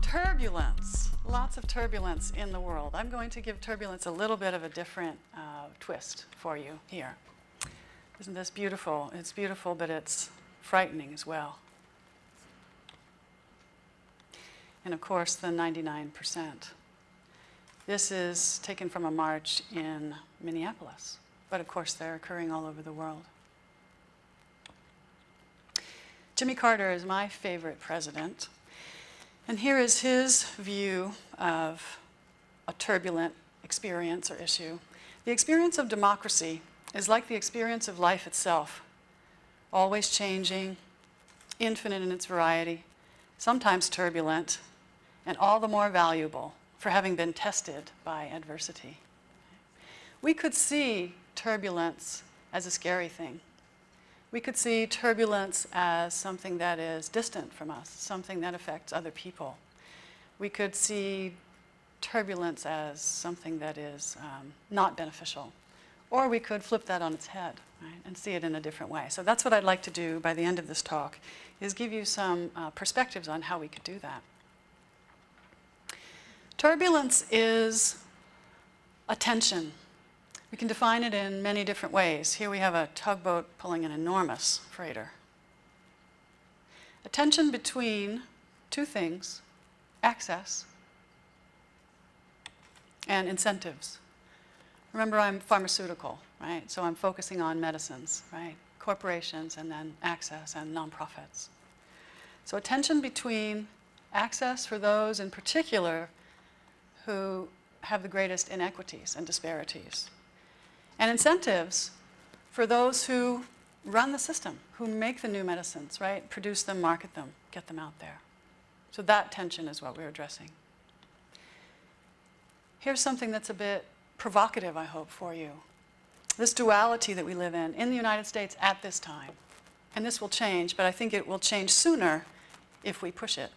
Turbulence. Lots of turbulence in the world. I'm going to give turbulence a little bit of a different twist for you here. Isn't this beautiful? It's beautiful, but it's frightening as well. And of course, the 99%. This is taken from a march in Minneapolis, but of course they're occurring all over the world. Jimmy Carter is my favorite president. And here is his view of a turbulent experience or issue. The experience of democracy is like the experience of life itself, always changing, infinite in its variety, sometimes turbulent, and all the more valuable for having been tested by adversity. We could see turbulence as a scary thing. We could see turbulence as something that is distant from us, something that affects other people. We could see turbulence as something that is not beneficial. Or we could flip that on its head, right, and see it in a different way. So that's what I'd like to do by the end of this talk, is give you some perspectives on how we could do that. Turbulence is a tension. We can define it in many different ways. Here we have a tugboat pulling an enormous freighter. A tension between two things: access and incentives. Remember, I'm pharmaceutical, right? So I'm focusing on medicines, right? Corporations, and then access and nonprofits. So a tension between access for those in particular who have the greatest inequities and disparities, and incentives for those who run the system, who make the new medicines, right? Produce them, market them, get them out there. So that tension is what we're addressing. Here's something that's a bit provocative, I hope, for you. This duality that we live in the United States at this time. And this will change, but I think it will change sooner if we push it.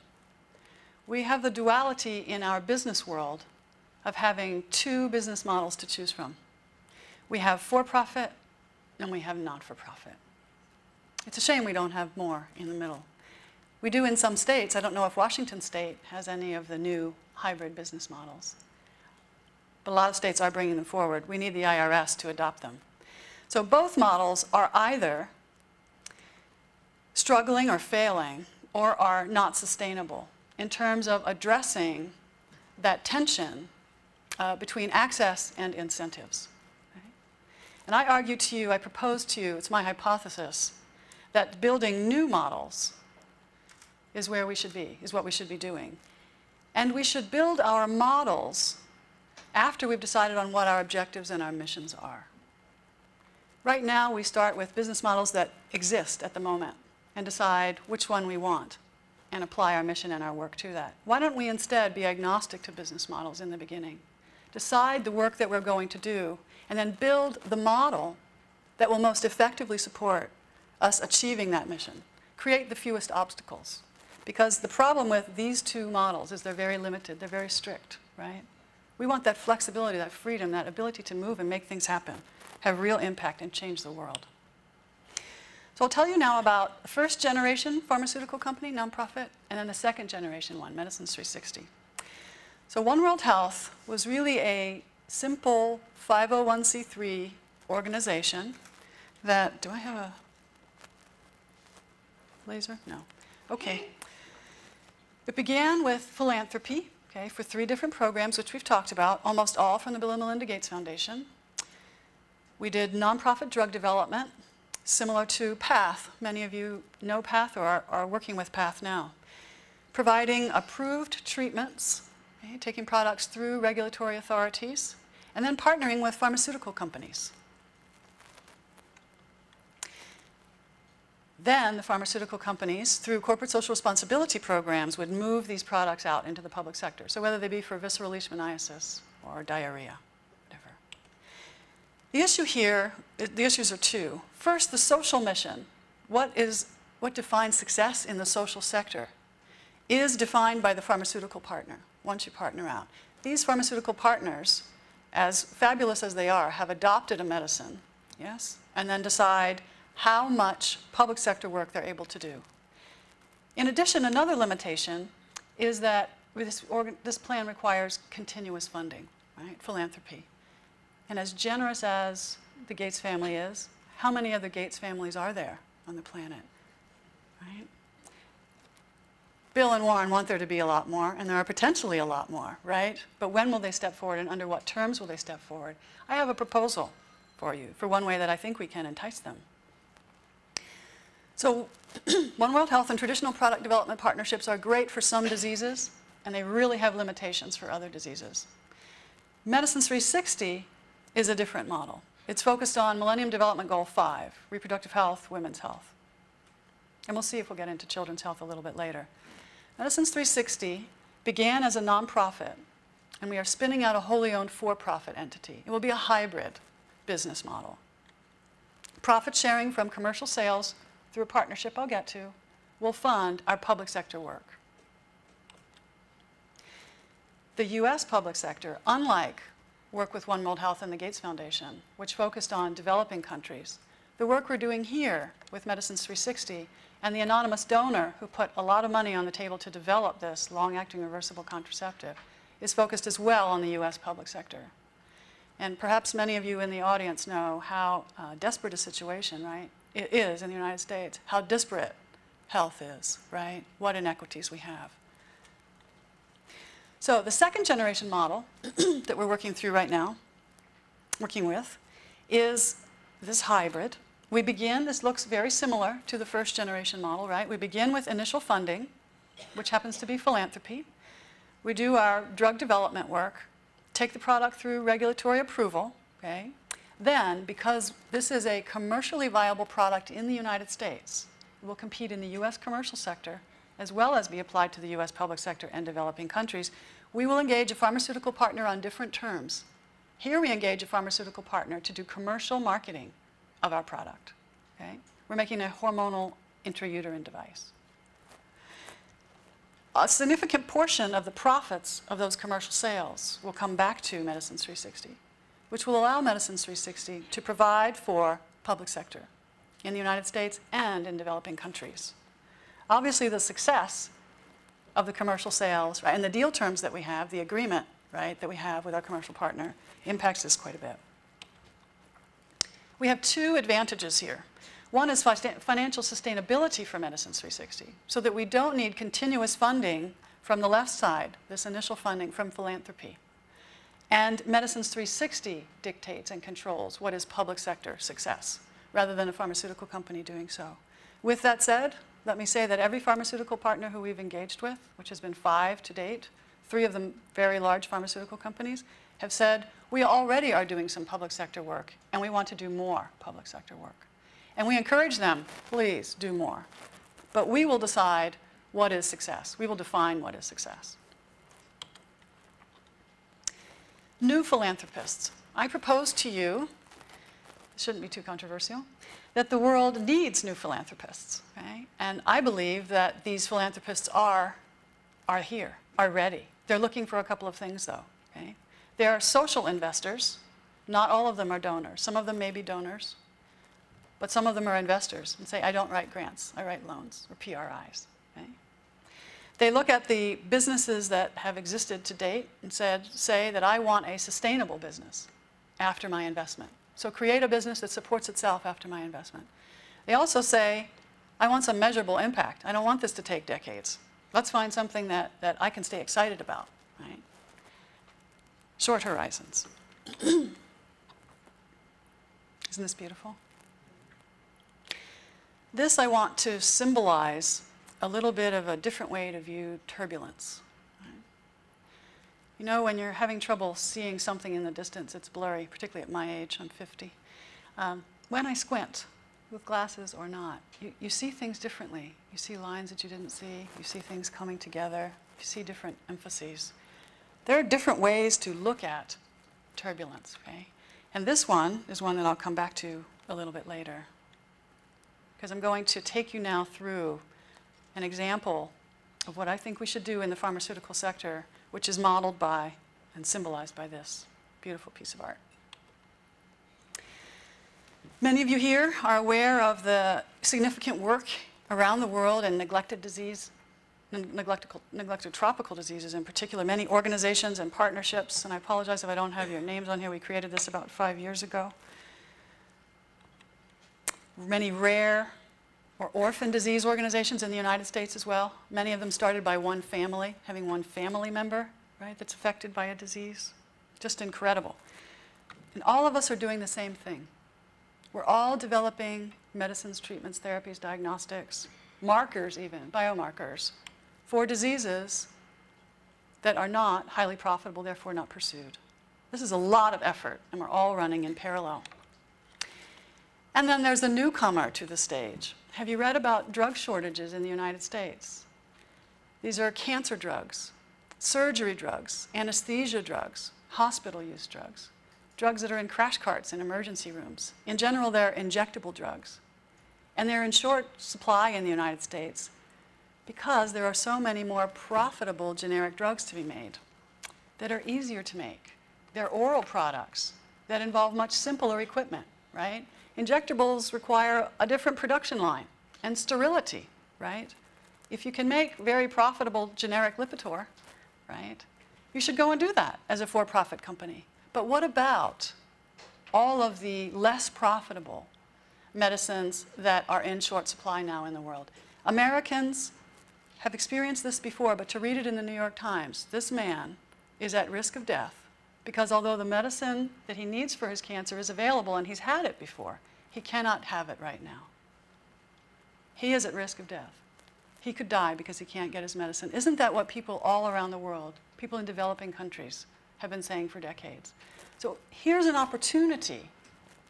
We have the duality in our business world of having two business models to choose from. We have for-profit and we have not-for-profit. It's a shame we don't have more in the middle. We do in some states. I don't know if Washington State has any of the new hybrid business models. But a lot of states are bringing them forward. We need the IRS to adopt them. So both models are either struggling or failing or are not sustainable in terms of addressing that tension between access and incentives. And I argue to you, I propose to you, it's my hypothesis, that building new models is where we should be, is what we should be doing. And we should build our models after we've decided on what our objectives and our missions are. Right now, we start with business models that exist at the moment and decide which one we want and apply our mission and our work to that. Why don't we instead be agnostic to business models in the beginning? Decide the work that we're going to do, and then build the model that will most effectively support us achieving that mission. Create the fewest obstacles. Because the problem with these two models is they're very limited, they're very strict, right? We want that flexibility, that freedom, that ability to move and make things happen, have real impact and change the world. So I'll tell you now about the first generation pharmaceutical company, nonprofit, and then the second generation one, Medicines 360. So OneWorld Health was really a simple 501c3 organization that, do I have a laser? No. Okay. It began with philanthropy, okay, for 3 different programs, which we've talked about, almost all from the Bill and Melinda Gates Foundation. We did nonprofit drug development, similar to PATH. Many of you know PATH or are working with PATH now. Providing approved treatments, okay, taking products through regulatory authorities, and then partnering with pharmaceutical companies. Then the pharmaceutical companies, through corporate social responsibility programs, would move these products out into the public sector. So whether they be for visceral leishmaniasis or diarrhea, whatever. The issue here, the issues are 2. First, the social mission. What defines success in the social sector is defined by the pharmaceutical partner, once you partner out. These pharmaceutical partners, as fabulous as they are, have adopted a medicine, yes, and then decide how much public sector work they're able to do. In addition, another limitation is that this plan requires continuous funding, right? Philanthropy. And as generous as the Gates family is, how many other Gates families are there on the planet, right? Bill and Warren want there to be a lot more, and there are potentially a lot more, right? But when will they step forward, and under what terms will they step forward? I have a proposal for you, for one way that I think we can entice them. So OneWorld Health and traditional product development partnerships are great for some diseases, and they really have limitations for other diseases. Medicines 360 is a different model. It's focused on Millennium Development Goal 5, reproductive health, women's health. And we'll see if we'll get into children's health a little bit later. Medicines 360 began as a nonprofit, and we are spinning out a wholly owned for-profit entity. It will be a hybrid business model. Profit sharing from commercial sales through a partnership I'll get to will fund our public sector work. The US public sector, unlike work with OneWorld Health and the Gates Foundation, which focused on developing countries, the work we're doing here with Medicines 360 and the anonymous donor who put a lot of money on the table to develop this long-acting reversible contraceptive is focused as well on the US public sector. And perhaps many of you in the audience know how desperate a situation, right, it is in the United States, how disparate health is, right, what inequities we have. So the second generation model that we're working through right now, is this hybrid. We begin, this looks very similar to the first generation model, right? We begin with initial funding, which happens to be philanthropy. We do our drug development work, take the product through regulatory approval, okay? Then, because this is a commercially viable product in the United States, it will compete in the US commercial sector, as well as be applied to the US public sector and developing countries. We will engage a pharmaceutical partner on different terms. Here we engage a pharmaceutical partner to do commercial marketing of our product, okay? We're making a hormonal intrauterine device. A significant portion of the profits of those commercial sales will come back to Medicines 360, which will allow Medicines 360 to provide for public sector in the United States and in developing countries. Obviously, the success of the commercial sales, right, and the deal terms that we have, the agreement, right, that we have with our commercial partner impacts this quite a bit. We have two advantages here. One is financial sustainability for Medicines 360, so that we don't need continuous funding from the left side, this initial funding from philanthropy. And Medicines 360 dictates and controls what is public sector success, rather than a pharmaceutical company doing so. With that said, let me say that every pharmaceutical partner who we've engaged with, which has been 5 to date, 3 of them very large pharmaceutical companies, have said, we already are doing some public sector work, and we want to do more public sector work. And we encourage them, please do more. But we will decide what is success. We will define what is success. New philanthropists. I propose to you, it shouldn't be too controversial, that the world needs new philanthropists. Okay? And I believe that these philanthropists are here, are ready. They're looking for a couple of things, though. Okay? They are social investors. Not all of them are donors. Some of them may be donors. But some of them are investors and say, I don't write grants, I write loans, or PRIs. Okay? They look at the businesses that have existed to date and say that I want a sustainable business after my investment. So create a business that supports itself after my investment. They also say, I want some measurable impact. I don't want this to take decades. Let's find something that I can stay excited about. Right? Short horizons. Isn't this beautiful? This I want to symbolize a little bit of a different way to view turbulence. Right? You know, when you're having trouble seeing something in the distance, it's blurry, particularly at my age, I'm 50. When I squint, with glasses or not, you see things differently. You see lines that you didn't see. You see things coming together. You see different emphases. There are different ways to look at turbulence, okay? And this one is one that I'll come back to a little bit later, because I'm going to take you now through an example of what I think we should do in the pharmaceutical sector, which is modeled by and symbolized by this beautiful piece of art. Many of you here are aware of the significant work around the world in neglected disease neglected tropical diseases in particular, many organizations and partnerships, and I apologize if I don't have your names on here. We created this about 5 years ago. Many rare or orphan disease organizations in the United States as well. Many of them started by one family, having one family member, right, that's affected by a disease. Just incredible. And all of us are doing the same thing. We're all developing medicines, treatments, therapies, diagnostics, markers even, biomarkers, for diseases that are not highly profitable, therefore not pursued. This is a lot of effort, and we're all running in parallel. And then there's the newcomer to the stage. Have you read about drug shortages in the United States? These are cancer drugs, surgery drugs, anesthesia drugs, hospital use drugs, drugs that are in crash carts in emergency rooms. In general, they're injectable drugs. And they're in short supply in the United States because there are so many more profitable generic drugs to be made that are easier to make. They're oral products that involve much simpler equipment, right? Injectables require a different production line and sterility, right? If you can make very profitable generic Lipitor, right, you should go and do that as a for-profit company. But what about all of the less profitable medicines that are in short supply now in the world? Americans have experienced this before, but to read it in the New York Times, this man is at risk of death because although the medicine that he needs for his cancer is available and he's had it before, he cannot have it right now. He is at risk of death. He could die because he can't get his medicine. Isn't that what people all around the world, people in developing countries, have been saying for decades? So here's an opportunity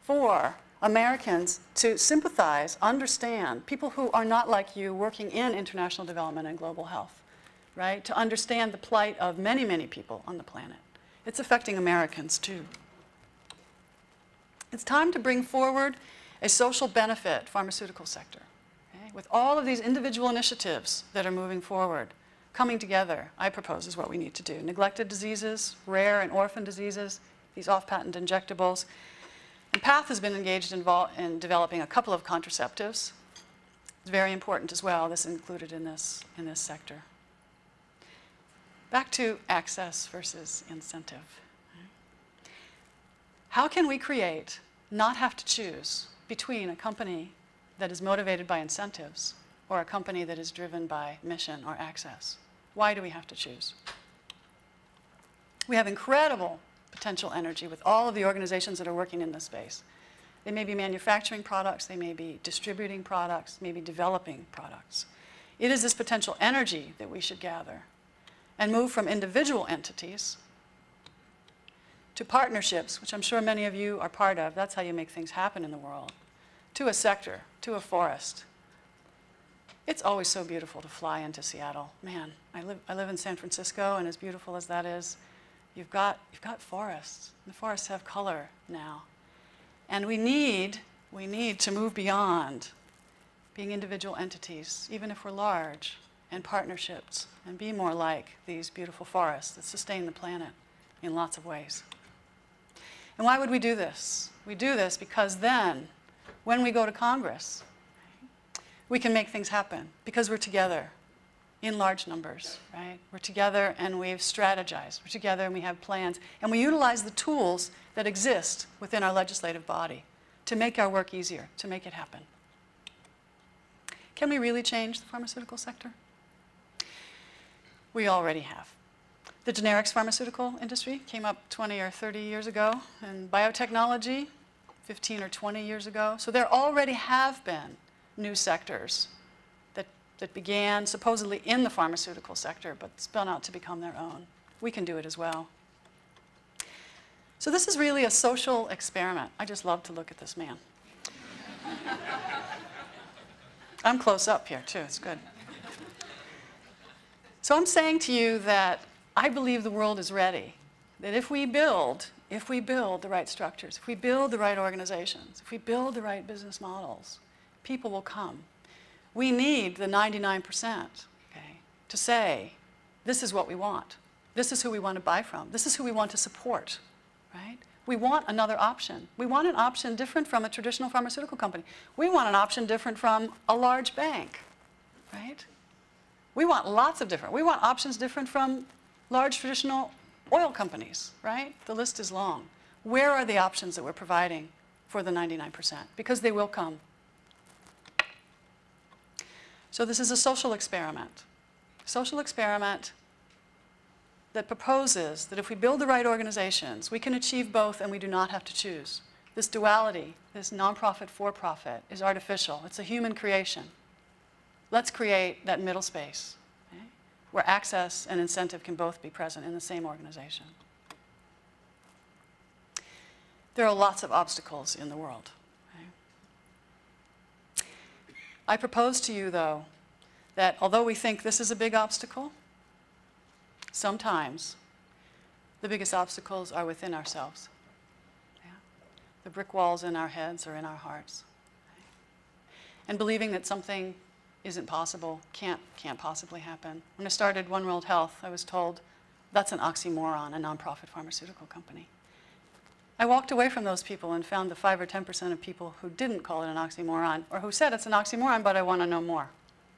for Americans to sympathize, understand, people who are not like you working in international development and global health, right? To understand the plight of many, many people on the planet. It's affecting Americans too. It's time to bring forward a social benefit pharmaceutical sector, okay? With all of these individual initiatives that are moving forward, coming together, I propose is what we need to do. Neglected diseases, rare and orphan diseases, these off-patent injectables. And PATH has been engaged in developing a couple of contraceptives. It's very important as well. This is included in this sector. Back to access versus incentive. How can we not have to choose between a company that is motivated by incentives or a company that is driven by mission or access? Why do we have to choose? We have incredible potential energy with all of the organizations that are working in this space. They may be manufacturing products, they may be distributing products, maybe developing products. It is this potential energy that we should gather and move from individual entities to partnerships, which I'm sure many of you are part of. That's how you make things happen in the world. To a sector, to a forest. It's always so beautiful to fly into Seattle. Man, I live in San Francisco, and as beautiful as that is, you've got forests. The forests have color now. And we need to move beyond being individual entities, even if we're large, and partnerships, and be more like these beautiful forests that sustain the planet in lots of ways. And why would we do this? We do this because then, when we go to Congress, we can make things happen because we're together in large numbers, right? We're together and we've strategized. We're together and we have plans. And we utilize the tools that exist within our legislative body to make our work easier, to make it happen. Can we really change the pharmaceutical sector? We already have. The generics pharmaceutical industry came up 20 or 30 years ago, and biotechnology 15 or 20 years ago. So there already have been new sectors that began supposedly in the pharmaceutical sector, but spun out to become their own. We can do it as well. So this is really a social experiment. I just love to look at this man. I'm close up here too, it's good. So I'm saying to you that I believe the world is ready, that if we build the right structures, if we build the right organizations, if we build the right business models, people will come. We need the 99%, okay, to say, this is what we want. This is who we want to buy from. This is who we want to support, right? We want another option. We want an option different from a traditional pharmaceutical company. We want an option different from a large bank, right? We want lots of different. We want options different from large traditional oil companies, right? The list is long. Where are the options that we're providing for the 99%? Because they will come. So this is a social experiment. Social experiment that proposes that if we build the right organizations, we can achieve both and we do not have to choose. This duality, this nonprofit for-profit, is artificial. It's a human creation. Let's create that middle space, okay, where access and incentive can both be present in the same organization. There are lots of obstacles in the world. Okay? I propose to you, though, that although we think this is a big obstacle, sometimes the biggest obstacles are within ourselves. Yeah? The brick walls in our heads or in our hearts. Okay? And believing that something isn't possible, can't possibly happen. When I started OneWorld Health, I was told that's an oxymoron, a nonprofit pharmaceutical company. I walked away from those people and found the 5 or 10% of people who didn't call it an oxymoron, or who said it's an oxymoron, but I want to know more.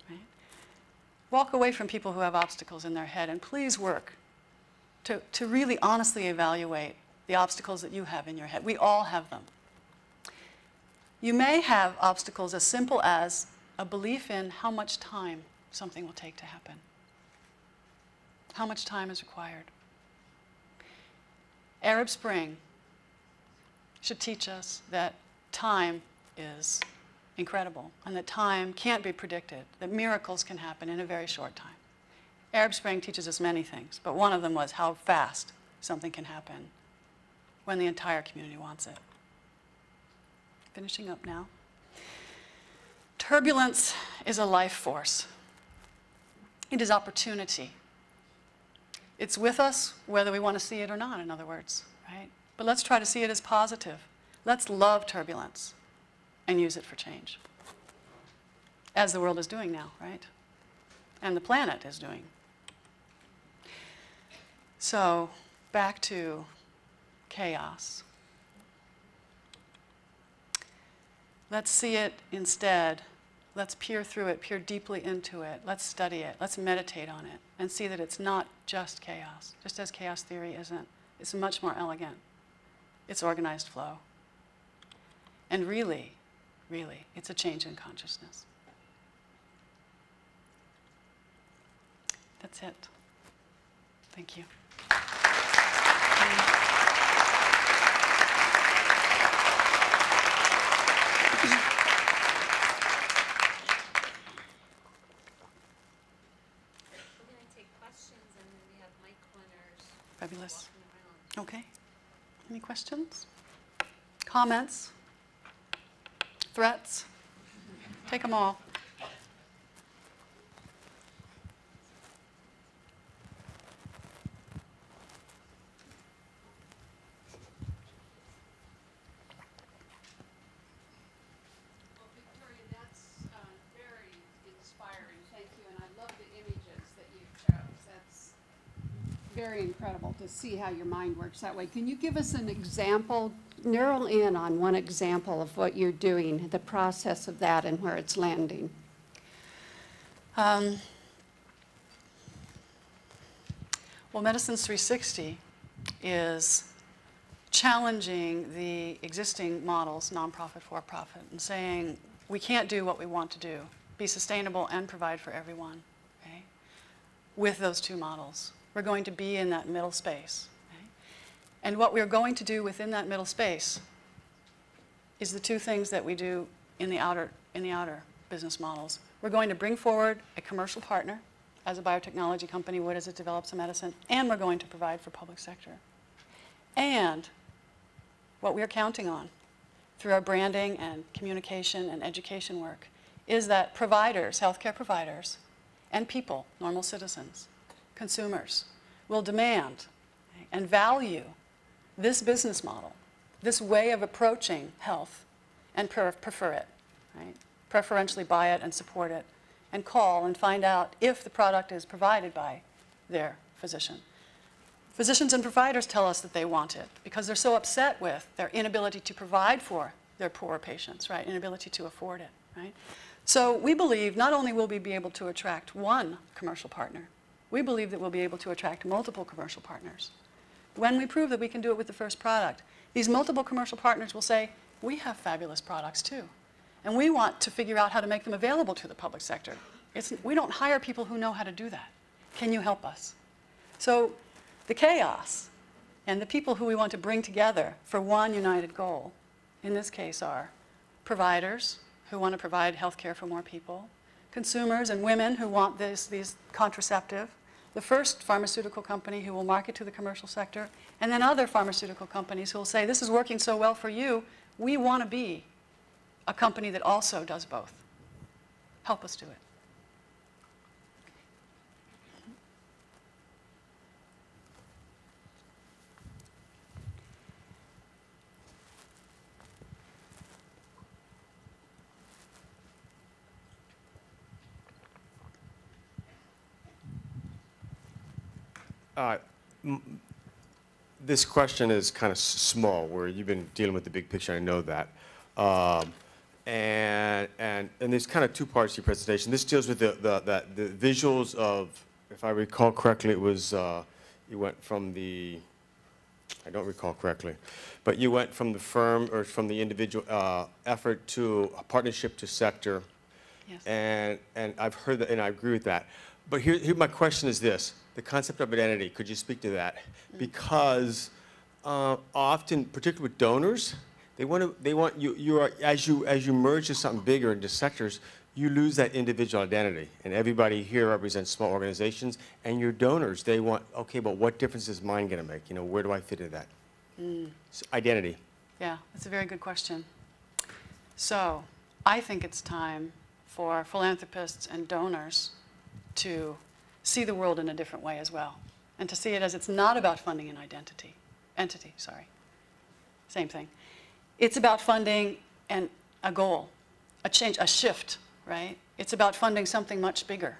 Right? Walk away from people who have obstacles in their head, and please work to really honestly evaluate the obstacles that you have in your head. We all have them. You may have obstacles as simple as a belief in how much time something will take to happen. How much time is required. Arab Spring should teach us that time is incredible and that time can't be predicted, that miracles can happen in a very short time. Arab Spring teaches us many things, but one of them was how fast something can happen when the entire community wants it. Finishing up now. Turbulence is a life force. It is opportunity. It's with us whether we want to see it or not, in other words, right? But let's try to see it as positive. Let's love turbulence and use it for change, as the world is doing now, right? And the planet is doing. So, back to chaos. Let's see it instead. Let's peer through it, peer deeply into it. Let's study it. Let's meditate on it and see that it's not just chaos, just as chaos theory isn't. It's much more elegant. It's organized flow. And really, really, it's a change in consciousness. That's it. Thank you. Fabulous. Okay. Any questions? Comments? Threats? Take them all. Very incredible to see how your mind works that way. Can you give us an example, narrow in on one example of what you're doing, the process of that and where it's landing? Well, Medicines 360 is challenging the existing models, nonprofit, for-profit, and saying we can't do what we want to do, be sustainable and provide for everyone, okay, with those two models. We're going to be in that middle space. Okay? And what we're going to do within that middle space is the two things that we do in the outer business models. We're going to bring forward a commercial partner, as a biotechnology company would as it develops a medicine, and we're going to provide for public sector. And what we're counting on through our branding and communication and education work is that providers, healthcare providers, and people, normal citizens, consumers, will demand and value this business model, this way of approaching health, and prefer it, right? Preferentially buy it and support it, and call and find out if the product is provided by their physician. Physicians and providers tell us that they want it because they're so upset with their inability to provide for their poor patients, right? Inability to afford it. right? So we believe not only will we be able to attract one commercial partner, we believe that we'll be able to attract multiple commercial partners. When we prove that we can do it with the first product, these multiple commercial partners will say, we have fabulous products too, and we want to figure out how to make them available to the public sector. We don't hire people who know how to do that. Can you help us? So the chaos and the people who we want to bring together for one united goal, in this case, are providers who want to provide health care for more people, consumers and women who want these contraceptive, the first pharmaceutical company who will market to the commercial sector, and then other pharmaceutical companies who will say, this is working so well for you, we want to be a company that also does both. Help us do it. This question is kind of small, where you've been dealing with the big picture, I know that. And there's kind of two parts to your presentation. This deals with the visuals of, if I recall correctly, it was, you went from the, I don't recall correctly, but you went from the firm, or from the individual effort to a partnership to sector. Yes. And I've heard that, and I agree with that. But here my question is this. The concept of identity, could you speak to that? Because often, particularly with donors, they want you as you merge to something bigger into sectors, you lose that individual identity. And everybody here represents small organizations, and your donors, they want, okay, but what difference is mine going to make? You know, where do I fit into that? So identity. Yeah, that's a very good question. So I think it's time for philanthropists and donors to see the world in a different way as well, and to see it as it's not about funding an entity, same thing. It's about funding a goal, a change, a shift, right? It's about funding something much bigger,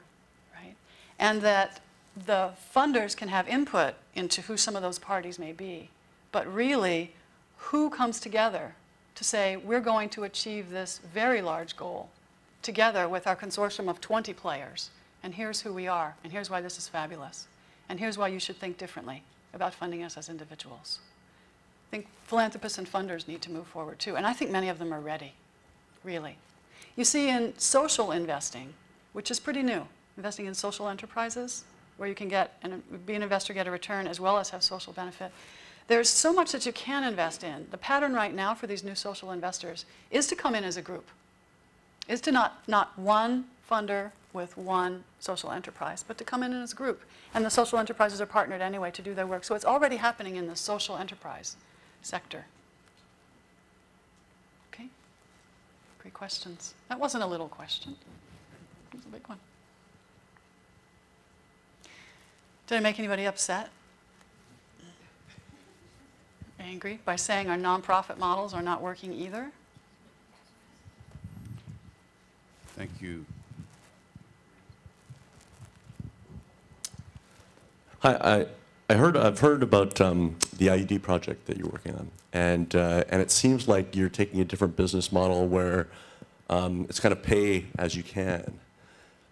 right? And that the funders can have input into who some of those parties may be, but really, who comes together to say, we're going to achieve this very large goal together with our consortium of 20 players. And here's who we are, and here's why this is fabulous. And here's why you should think differently about funding us as individuals. I think philanthropists and funders need to move forward too, and I think many of them are ready, really. You see, in social investing, which is pretty new, investing in social enterprises, where you can be an investor, get a return, as well as have social benefit. There's so much that you can invest in. The pattern right now for these new social investors is to come in as a group, is to not one funder with one social enterprise, but to come in as a group. And the social enterprises are partnered anyway to do their work. So it's already happening in the social enterprise sector. Okay? Great questions. That wasn't a little question. It was a big one. Did I make anybody upset? Angry by saying our nonprofit models are not working either? Thank you. Hi, I've heard about the IUD project that you're working on, and it seems like you're taking a different business model where it's kind of pay as you can,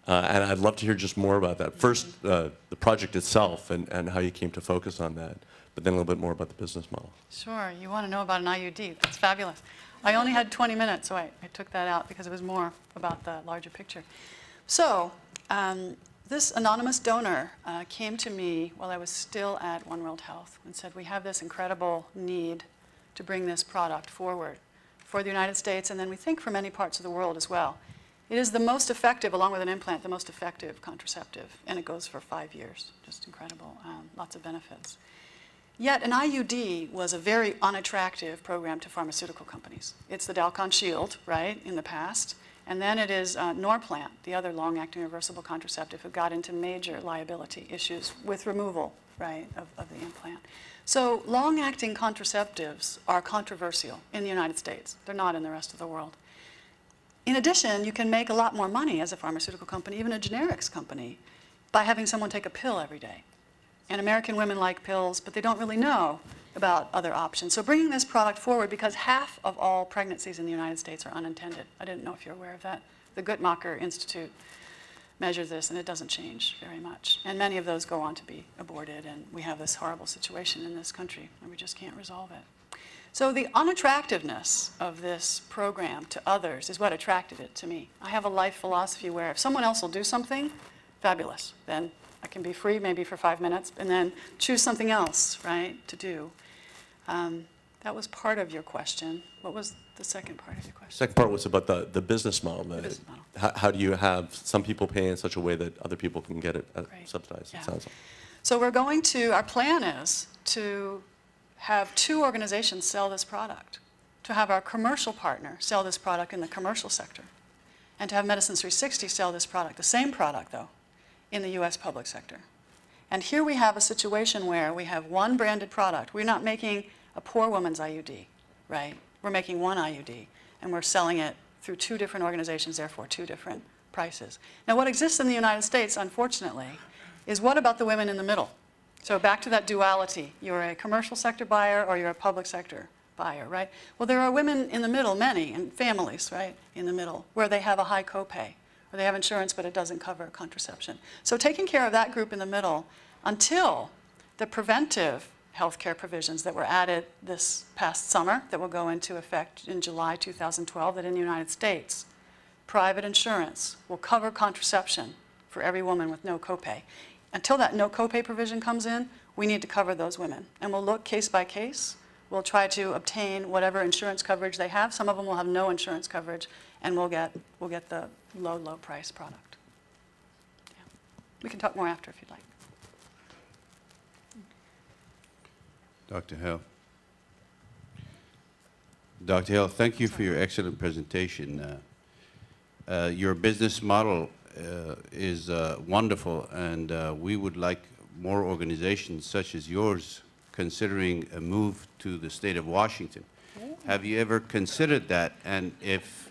and I'd love to hear just more about that. First, the project itself and how you came to focus on that, but then a little bit more about the business model. Sure, you want to know about an IUD. That's fabulous. I only had 20 minutes, so I took that out because it was more about the larger picture. So, this anonymous donor came to me while I was still at OneWorld Health and said, we have this incredible need to bring this product forward for the United States, and then we think for many parts of the world as well. It is the most effective, along with an implant, the most effective contraceptive, and it goes for 5 years. Just incredible, lots of benefits. Yet an IUD was a very unattractive program to pharmaceutical companies. It's the Dalcon Shield, right, in the past. And then it is Norplant, the other long-acting reversible contraceptive, who got into major liability issues with removal, right, of the implant. So long-acting contraceptives are controversial in the United States. They're not in the rest of the world. In addition, you can make a lot more money as a pharmaceutical company, even a generics company, by having someone take a pill every day. And American women like pills, but they don't really know about other options. So bringing this product forward, because half of all pregnancies in the United States are unintended. I didn't know if you're aware of that. The Guttmacher Institute measures this, and it doesn't change very much. And many of those go on to be aborted, and we have this horrible situation in this country, and we just can't resolve it. So the unattractiveness of this program to others is what attracted it to me. I have a life philosophy where if someone else will do something, fabulous. Then I can be free maybe for 5 minutes and then choose something else, right, to do. That was part of your question. What was the second part of your question? Second part was about the business model. The business model. How do you have some people pay in such a way that other people can get it Right. subsidized, Yeah. it sounds like. So we're going to, our plan is to have 2 organizations sell this product, to have our commercial partner sell this product in the commercial sector, and to have Medicines 360 sell this product, the same product though, in the US public sector. And here we have a situation where we have one branded product. We're not making a poor woman's IUD, right? We're making one IUD, and we're selling it through 2 different organizations, therefore 2 different prices. Now what exists in the United States, unfortunately, is what about the women in the middle? So back to that duality. You're a commercial sector buyer or you're a public sector buyer, right? Well, there are women in the middle, many, and families, right, in the middle, where they have a high copay, or they have insurance but it doesn't cover contraception. So taking care of that group in the middle until the preventive healthcare provisions that were added this past summer that will go into effect in July 2012, that in the United States, private insurance will cover contraception for every woman with no copay. Until that no copay provision comes in, we need to cover those women. And we'll look case by case. We'll try to obtain whatever insurance coverage they have. Some of them will have no insurance coverage, and we'll get the low, low price product. Yeah. We can talk more after if you'd like. Dr. Hale. Dr. Hale, thank you for your excellent presentation. Your business model is wonderful, and we would like more organizations such as yours considering a move to the state of Washington. Have you ever considered that? And if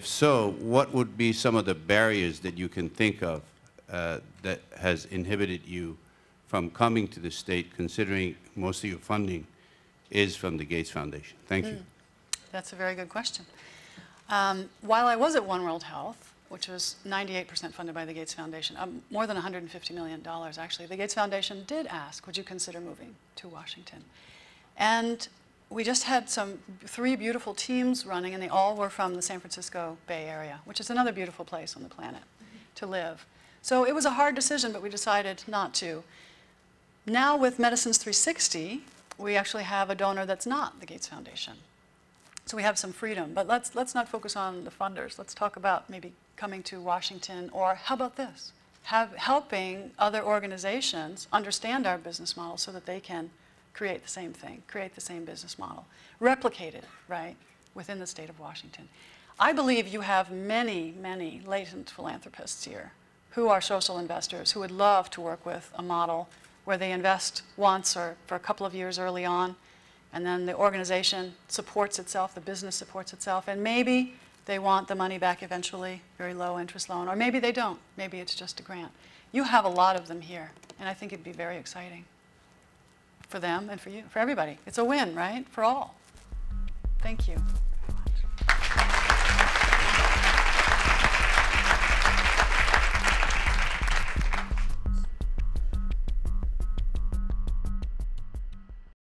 so, what would be some of the barriers that you can think of that has inhibited you from coming to the state, considering most of your funding is from the Gates Foundation? Thank you. That's a very good question. While I was at OneWorld Health, which was 98% funded by the Gates Foundation, more than $150 million actually, the Gates Foundation did ask, would you consider moving to Washington? And we just had 3 beautiful teams running, and they all were from the San Francisco Bay Area, which is another beautiful place on the planet to live. So it was a hard decision, but we decided not to. Now with Medicines 360, we actually have a donor that's not the Gates Foundation. So we have some freedom, but let's not focus on the funders. Let's talk about maybe coming to Washington, or how about this? Helping other organizations understand our business model so that they can create the same thing, create the same business model, replicate it, right, within the state of Washington. I believe you have many, many latent philanthropists here who are social investors who would love to work with a model where they invest once or for a couple of years early on, and then the organization supports itself, the business supports itself, and maybe they want the money back eventually, very low interest loan, or maybe they don't. Maybe it's just a grant. You have a lot of them here, and I think it'd be very exciting for them and for you, for everybody. It's a win, right, for all. Thank you.